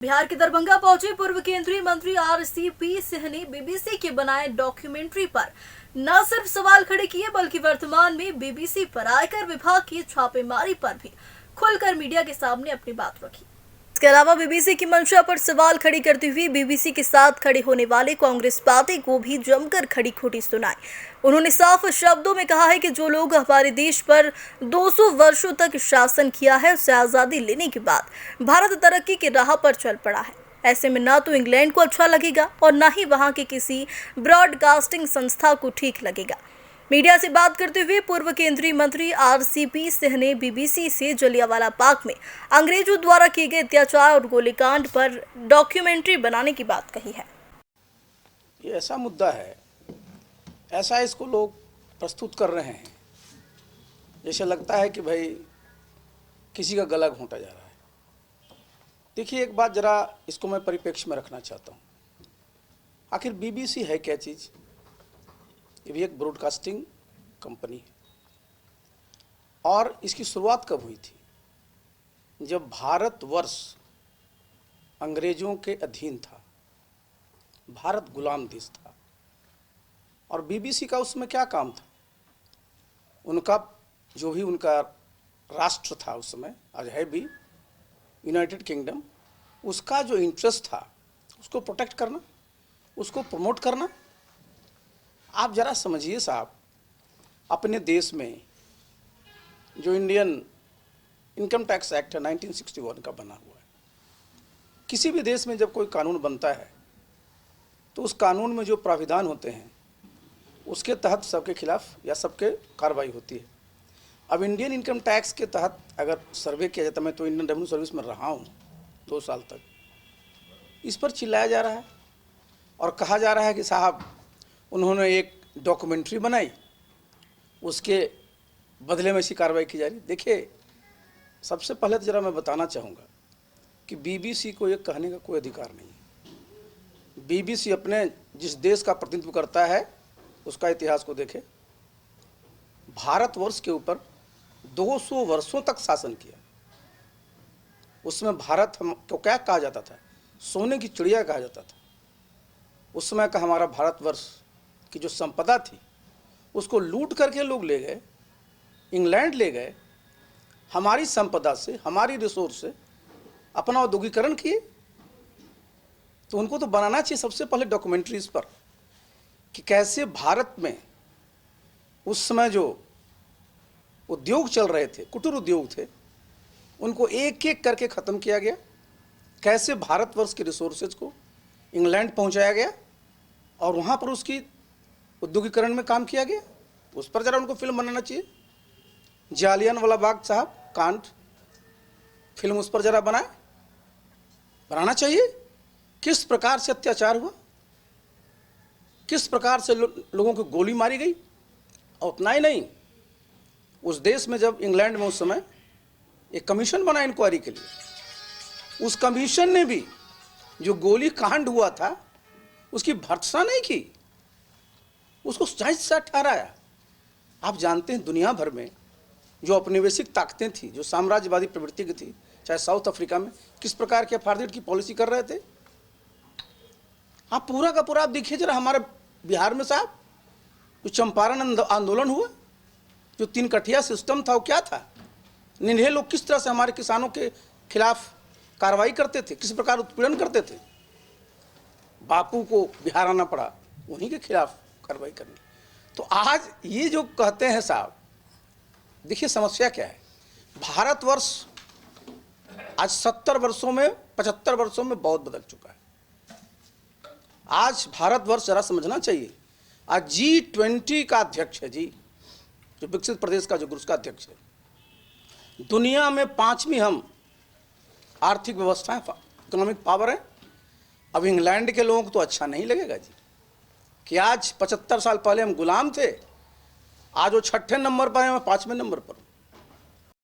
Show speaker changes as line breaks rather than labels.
बिहार के दरभंगा पहुंचे पूर्व केंद्रीय मंत्री आरसीपी सिंह ने बीबीसी के बनाए डॉक्यूमेंट्री पर न सिर्फ सवाल खड़े किए बल्कि वर्तमान में बीबीसी पर आयकर विभाग की छापेमारी पर भी खुलकर मीडिया के सामने अपनी बात रखी। इसके अलावा बीबीसी की मंशा पर सवाल खड़ी करते हुए बीबीसी के साथ खड़े होने वाले कांग्रेस पार्टी को भी जमकर खड़ी खोटी सुनाई। उन्होंने साफ शब्दों में कहा है कि जो लोग हमारे देश पर 200 वर्षों तक शासन किया है, उससे आजादी लेने के बाद भारत तरक्की की राह पर चल पड़ा है। ऐसे में ना तो इंग्लैंड को अच्छा लगेगा और ना ही वहां के किसी ब्रॉडकास्टिंग संस्था को ठीक लगेगा। मीडिया से बात करते हुए पूर्व केंद्रीय मंत्री आरसीपी सिंह ने बीबीसी से जलियांवाला बाग में अंग्रेजों द्वारा किए गए अत्याचार और गोलीकांड पर डॉक्यूमेंट्री बनाने की बात कही है।
ये ऐसा मुद्दा है, ऐसा इसको लोग प्रस्तुत कर रहे हैं जैसे लगता है कि भाई किसी का गला घोंटा जा रहा है। देखिए, एक बात जरा इसको मैं परिप्रेक्ष्य में रखना चाहता हूँ। आखिर बीबीसी है क्या चीज़? ये भी एक ब्रॉडकास्टिंग कंपनी है। और इसकी शुरुआत कब हुई थी? जब भारतवर्ष अंग्रेजों के अधीन था, भारत गुलाम देश था। और बीबीसी का उसमें क्या काम था? उनका जो भी उनका राष्ट्र था उस समय, आज है भी यूनाइटेड किंगडम, उसका जो इंटरेस्ट था उसको प्रोटेक्ट करना, उसको प्रमोट करना। आप जरा समझिए साहब, अपने देश में जो इंडियन इनकम टैक्स एक्ट है 1961 का बना हुआ है, किसी भी देश में जब कोई कानून बनता है तो उस कानून में जो प्राविधान होते हैं उसके तहत सबके खिलाफ या सबके कार्रवाई होती है। अब इंडियन इनकम टैक्स के तहत अगर सर्वे किया जाता, मैं तो इंडियन रेवेन्यू सर्विस में रहा हूँ 2 साल तक, इस पर चिल्लाया जा रहा है और कहा जा रहा है कि साहब उन्होंने एक डॉक्यूमेंट्री बनाई, उसके बदले में ऐसी कार्रवाई की जा रही। देखिए, सबसे पहले तो ज़रा मैं बताना चाहूँगा कि बीबीसी को ये कहने का कोई अधिकार नहीं है। बीबीसी अपने जिस देश का प्रतिनिधित्व करता है उसका इतिहास को देखे। भारतवर्ष के ऊपर 200 वर्षों तक शासन किया। उसमें भारत हम को क्या कहा जाता था? सोने की चिड़िया कहा जाता था। उस समय का हमारा भारतवर्ष की जो संपदा थी उसको लूट करके लोग ले गए, इंग्लैंड ले गए, हमारी संपदा से, हमारी रिसोर्स से अपना औद्योगिकरण किए। तो उनको तो बनाना चाहिए सबसे पहले डॉक्यूमेंट्रीज पर कि कैसे भारत में उस समय जो उद्योग चल रहे थे, कुटीर उद्योग थे, उनको एक एक करके ख़त्म किया गया। कैसे भारतवर्ष के रिसोर्सेज को इंग्लैंड पहुंचाया गया और वहाँ पर उसकी उद्योगीकरण में काम किया गया। उस पर ज़रा उनको फिल्म बनाना चाहिए। जालियांवाला बाग साहब कांड फिल्म उस पर ज़रा बनाना चाहिए। किस प्रकार से अत्याचार हुआ, किस प्रकार से लोगों को गोली मारी गई। और उतना ही नहीं, उस देश में जब इंग्लैंड में उस समय एक कमीशन बना इंक्वायरी के लिए, उस कमीशन ने भी जो गोली कांड हुआ था उसकी भर्त्सना नहीं की, उसको सच से ठहराया। आप जानते हैं दुनिया भर में जो औपनिवेशिक ताकतें थी, जो साम्राज्यवादी प्रवृत्ति की थी, चाहे साउथ अफ्रीका में किस प्रकार के अपार्थाइड की पॉलिसी कर रहे थे। आप पूरा का पूरा आप देखिए जरा हमारे बिहार में साहब, जो चंपारण आंदोलन हुआ, जो 3 कठिया सिस्टम था, वो क्या था? निन्हे लोग किस तरह से हमारे किसानों के खिलाफ कार्रवाई करते थे, किस प्रकार उत्पीड़न करते थे। बापू को बिहार आना पड़ा उन्हीं के खिलाफ कार्रवाई करनी। तो आज ये जो कहते हैं साहब, देखिए समस्या क्या है। भारतवर्ष आज 70 वर्षों में, 75 वर्षों में बहुत बदल चुका है। आज भारतवर्ष जरा समझना चाहिए, आज G20 का अध्यक्ष है जी, जो विकसित प्रदेश का जो ग्रुप का अध्यक्ष है। दुनिया में 5वीं हम आर्थिक व्यवस्था है, इकोनॉमिक पावर है। अब इंग्लैंड के लोगों को तो अच्छा नहीं लगेगा जी कि आज 75 साल पहले हम गुलाम थे, आज वो 6ठे नंबर पर हैं, मैं 5वें नंबर पर हूँ।